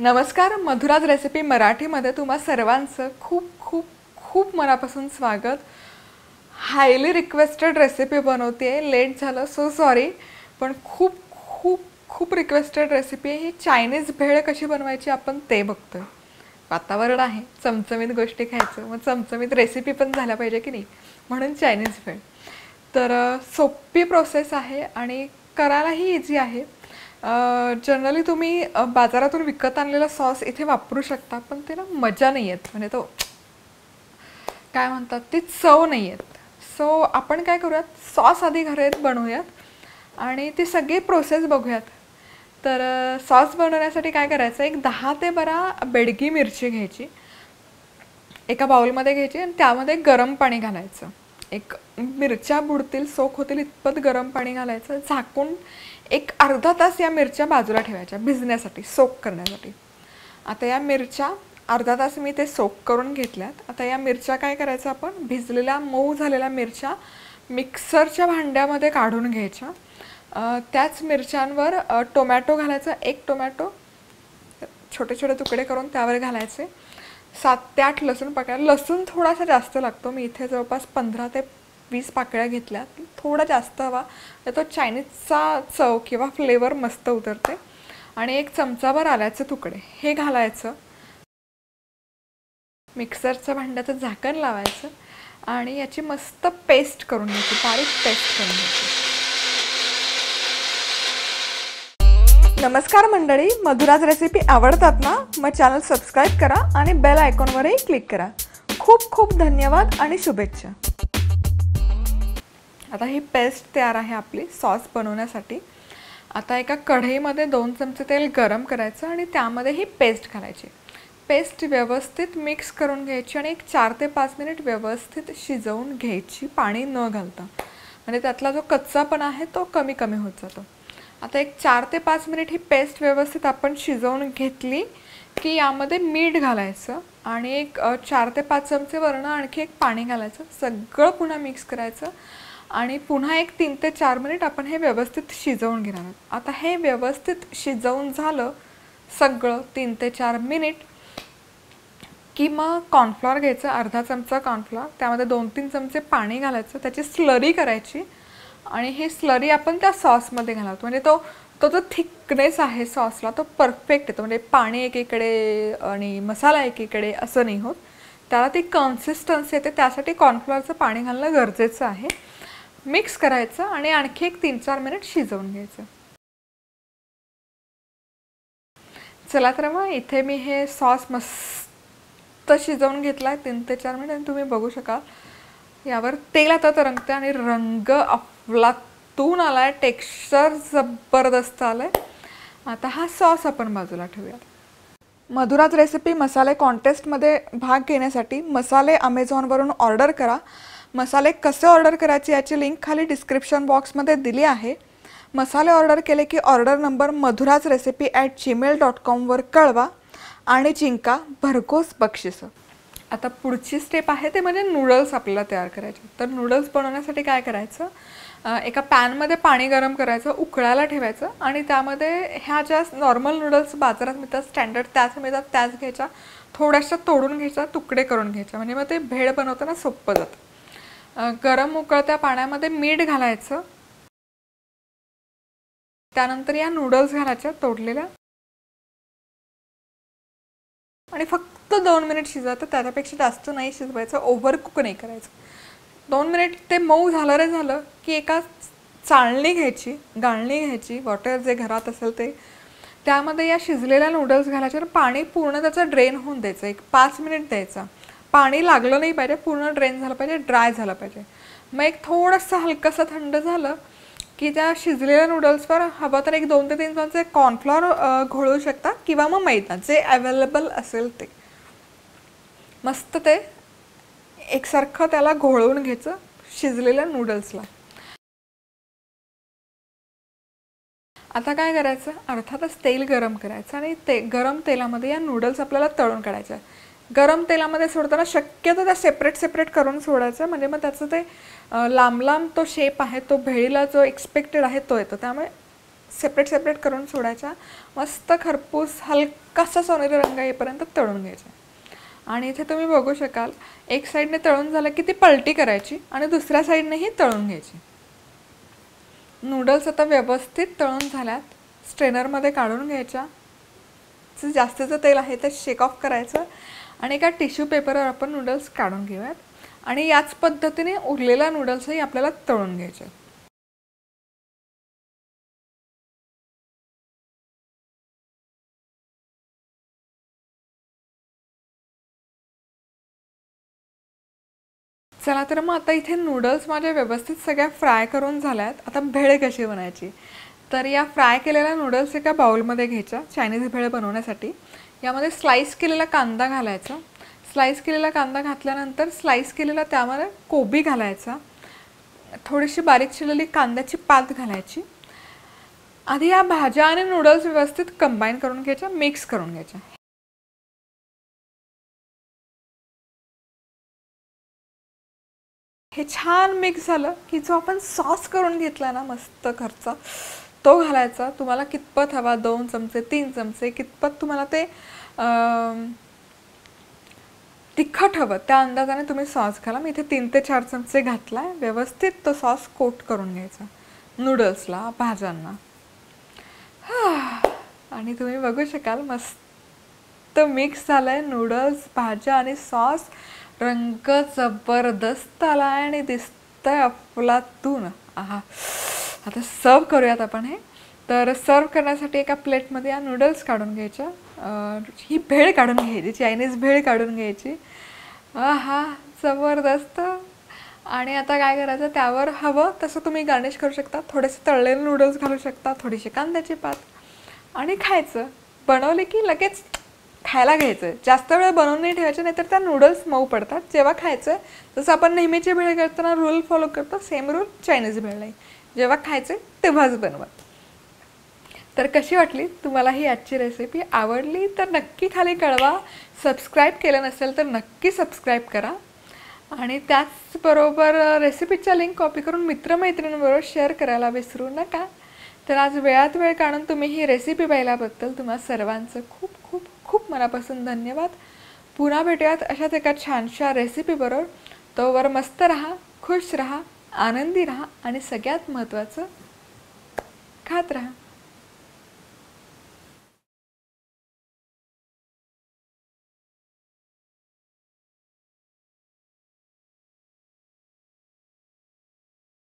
नमस्कार, मधुराज रेसिपी मराठीमध्ये तुम्हा सर्वांचं खूप खूप खूप मनापासून स्वागत। हायली रिक्वेस्टेड रेसिपी बनवते, लेट झालं सो सॉरी, पण खूप खूप खूप रिक्वेस्टेड रेसिपी आहे। ही चायनीज भेळ कशी बनवायची आपण ते बघतोय। वातावरण आहे, चमचमीत गोष्टी खायचं, मग चमचमीत रेसिपी पण झाल्या पाहिजे की नाही, म्हणून चायनीज भेळ। तर सोपी प्रोसेस आहे आणि करायलाही इझी आहे। जनरली तुम्ही बाजारातून विकत आणलेला सॉस इथे वापरू शकता, पण त्याला मजा नाही येत, म्हणजे तो काय म्हणतात ती चव नाही येत। सो आपण काय करूयात, सॉस आधी घरात बनवूयात आणि ती सगळी प्रोसेस बघूयात। तर सॉस बनवण्यासाठी काय करायचं, एक 10 ते 12 बेडगी मिरची घ्यायची, एका बाउलमध्ये घ्यायची आणि त्यामध्ये गरम पाणी घालायचं। एक मिरच्या बुडतील सोक होतील इतपत गरम पाणी घालायचं, झाकून एक अर्धा तास या मिरच्या बाजूला ठेवायच्या भिजण्यासाठी, सोक करण्यासाठी। आता या मिरच्या अर्धा तास मी ते सोक करून घेतल्यात। आता या मिरच्या काय करायचं, आपण भिजलेल्या मऊ झालेल्या मिरच्या मिक्सरच्या भांड्यामध्ये काढून घ्यायच्या। त्याच मिरच्यांवर टोमॅटो घालायचा, एक टोमॅटो छोटे छोटे तुकडे करून त्यावर घालायचे। 7 ते 8 लसूण पाकळ्या, लसूण थोडासा जास्त लागतो, मी इथे जवळपास 15 ते 20 पाकळ्या घेतल्या, थोडा जास्त हवा तो चायनीजचा चव किंवा फ्लेवर मस्त उतरते। आणि एक चमचाभर आल्याचे तुकडे हे घालायचं, मिक्सरच्या भांड्याचं झाकण लावायचं आणि याची मस्त पेस्ट करून घ्यायची, बारीक पेस्ट करून घ्यायची। नमस्कार मंडळी, मधुराज रेसिपी आवडतात ना, मग चॅनल सबस्क्राइब करा आणि बेल आयकॉनवरही क्लिक करा। खूप खूप धन्यवाद आणि शुभेच्छा। आता ही पेस्ट तयार आहे आपली सॉस बनवण्यासाठी। आता एका कढईमध्ये 2 चमचे तेल गरम करायचं आणि त्यामध्ये ही पेस्ट घालायची। पेस्ट व्यवस्थित मिक्स करून घ्यायची आणि एक 4 ते 5 मिनिट व्यवस्थित शिजवून घ्यायची, पाणी न घालता, म्हणजे त्यातला जो कच्चापणा आहे तो कमी कमी होत जातो। आता एक 4 ते 5 मिनिट ही पेस्ट व्यवस्थित आपण शिजवून घेतली की यामध्ये मीठ घालायचं आणि एक 4 ते 5 चमचे वरून आणखी एक पाणी घालायचं, सगळं पुन्हा मिक्स करायचं आणि पुन्हा एक 3 ते 4 मिनिट आपण हे व्यवस्थित शिजवून घेणार आहोत। आता हे व्यवस्थित शिजवून झालं सगळं 3 ते 4 मिनिट की मग कॉर्नफ्लॉवर घ्यायचं, अर्धा चमचा कॉर्नफ्लॉवर, त्यामध्ये 2-3 चमचे पाणी घालायचं, त्याची स्लरी करायची आणि हे स्लरी आपण त्या सॉसमध्ये घालावतो, म्हणजे तो जो थिकनेस आहे सॉसला तो परफेक्ट येतो, म्हणजे पाणी एकीकडे आणि मसाला एकीकडे असं नाही होत, त्याला ती कन्सिस्टन्सी येते, त्यासाठी कॉर्नफ्लॉवरचं पाणी घालणं गरजेचं आहे। मिक्स करायचं आणि आणखी एक 3-4 मिनिट शिजवून घ्यायचं। चला तर मग इथे मी हे सॉस मस्त शिजवून घेतलाय 3 ते 4 मिनिट आणि तुम्ही बघू शकाल यावर तेल आता तरंगते आणि रंग अफलातून आलाय, टेक्स्चर जबरदस्त आलंय। आता हा सॉस आपण बाजूला ठेवूया। मधुराज रेसिपी मसाले कॉन्टेस्टमध्ये भाग घेण्यासाठी मसाले अमेझॉनवरून ऑर्डर करा। मसाले कसे ऑर्डर करायचे याची लिंक खाली डिस्क्रिप्शन बॉक्समध्ये दिली आहे। मसाले ऑर्डर केले की ऑर्डर नंबर madhurasrecipe@gmail.com वर कळवा आणि जिंका भरघोस बक्षीस। आता पुढची स्टेप आहे ते म्हणजे नूडल्स आपल्याला तयार करायचे। तर नूडल्स बनवण्यासाठी काय करायचं, एका पॅनमध्ये पाणी गरम करायचं, उकळायला ठेवायचं आणि त्यामध्ये ह्या ज्या नॉर्मल नूडल्स बाजारात मिळतात स्टँडर्ड त्याच मिळतात त्याच घ्यायच्या, थोड्याशा तोडून घ्यायच्या, तुकडे करून घ्यायचे, म्हणजे मग ते भेळ बनवताना सोपं जातं। गरम उकळत्या पाण्यामध्ये मीठ घालायचं, त्यानंतर या नूडल्स घालायच्या तोडलेल्या आणि फक्त 2 मिनिट शिजवायचं, त्याच्यापेक्षा जास्त नाही शिजवायचं, ओव्हर कुक नाही करायचं। 2 मिनिट ते मऊ झालं रे झालं की एका चाळणी घ्यायची, गाळणी घ्यायची, वॉटर जे घरात असेल ते, त्यामध्ये या शिजलेल्या नूडल्स घालायचे आणि पाणी पूर्ण त्याचं ड्रेन होऊन द्यायचं, एक 5 मिनिट द्यायचं। पाणी लागलं नाही पाहिजे, पूर्ण ड्रेन झालं पाहिजे, ड्राय झालं पाहिजे। मग एक थोडंसं हलकंसं थंड झालं की त्या शिजलेल्या नूडल्सवर हवं तर एक 2 ते 3 चमचे कॉर्नफ्लॉवर घोळू शकता किंवा मग मैदा जे अवेलेबल असेल ते, मस्त ते एकसारखं त्याला घोळवून घ्यायचं शिजलेल्या नूडल्सला। आता काय करायचं, अर्थातच तेल गरम करायचं आणि ते गरम तेलामध्ये या नूडल्स आपल्याला तळून काढायच्या। गरम तेलामध्ये सोडताना शक्यतो त्या सेपरेट करून सोडायचं, म्हणजे मग त्याचं ते लांब लांब तो शेप आहे तो भेळीला जो एक्सपेक्टेड आहे तो येतो, त्यामुळे सेपरेट सेपरेट करून सोडायच्या. मस्त खरपूस हलकासा सोनेरी रंग येईपर्यंत तळून घ्यायचे. आणि इथे तुम्ही बघू शकाल एक साईडने तळून झालं की ती पलटी करायची आणि दुसऱ्या साईडनेही तळून घ्यायची. नूडल्स आता व्यवस्थित तळून झाल्यात. स्ट्रेनरमध्ये काढून घ्यायच्या. जे जास्तीचं तेल आहे ते शेक ऑफ करायचं आणि एका टिश्यू पेपरवर आपण नूडल्स काढून घेऊयात. आणि याच पद्धतीने उरलेला नूडल्सही आपल्याला तळून घ्यायचे. चला तर मग आता इथे नूडल्स माझ्या व्यवस्थित सगळ्या फ्राय करून झाल्यात. आता भेळ कशी बनायची, तर या फ्राय केलेल्या नूडल्स एका बाउलमध्ये घ्यायच्या चायनीज भेळ बनवण्यासाठी. यामध्ये स्लाइस केलेला कांदा घालायचा. स्लाइस केलेला कांदा घातल्यानंतर स्लाइस केलेला त्यामध्ये कोबी घालायचा. थोडीशी बारीक चिरलेली कांद्याची पात घालायची. आधी या भाज्या आणि नूडल्स व्यवस्थित कंबाईन करून घ्यायच्या, मिक्स करून घ्यायच्या. हे छान मिक्स झालं की जो आपण सॉस करून घेतला ना मस्त घरचा, तो घालायचा. तुम्हाला कितपत हवा, 2 चमचे 3 चमचे कितपत तुम्हाला ते तिखट हवं त्या अंदाजाने तुम्ही सॉस घाला. मी इथे 3 ते 4 चमचे घातलाय. व्यवस्थित तो सॉस कोट करून घ्यायचा नूडल्सला, भाज्यांना. आणि तुम्ही बघू शकाल मस्त मिक्स झालंय नूडल्स, भाज्या आणि सॉस. रंग जबरदस्त आलाय आणि दिसतंय अफलातून. आहा, आता सर्व करूयात आपण हे. तर सर्व करण्यासाठी एका प्लेटमध्ये या नूडल्स काढून घ्यायच्या. ही भेळ काढून घ्यायची, चायनीज भेळ काढून घ्यायची. आहा, जबरदस्त. आणि आता काय करायचं, त्यावर हवं तसं तुम्ही गार्निश करू शकता. थोडेसे तळलेले नूडल्स घालू शकता, थोडीशी कांद्याची पात आणि खायचं. बनवले की लगेच खायला घ्यायचं. जास्त वेळ बनवून नाही ठेवायचं, नाहीतर त्या नूडल्स मऊ पडतात. जेव्हा खायचं जसं आपण नेहमीची भेळ करताना रूल फॉलो करतो, सेम रूल चायनीज भेळ नाही. जेव्हा खायचं तेव्हाच बनवा. तर कशी वाटली तुम्हाला ही आजची रेसिपी? आवडली तर नक्की खाली कळवा. सबस्क्राईब केलं नसेल तर नक्की सबस्क्राईब करा. आणि त्याचबरोबर रेसिपीच्या लिंक कॉपी करून मित्रमैत्रिणींबरोबर शेअर करायला विसरू नका. तर आज वेळात वेळ काढून तुम्ही ही रेसिपी पाहिल्याबद्दल तुम्हा सर्वांचं खूप खूप खूप मनापासून धन्यवाद. पुन्हा भेटूयात अशाच एका छानशा रेसिपीबरोबर. तोवर मस्त राहा, खुश राहा, आनंदी राहा आणि सगळ्यात महत्त्वाचं खात राहा.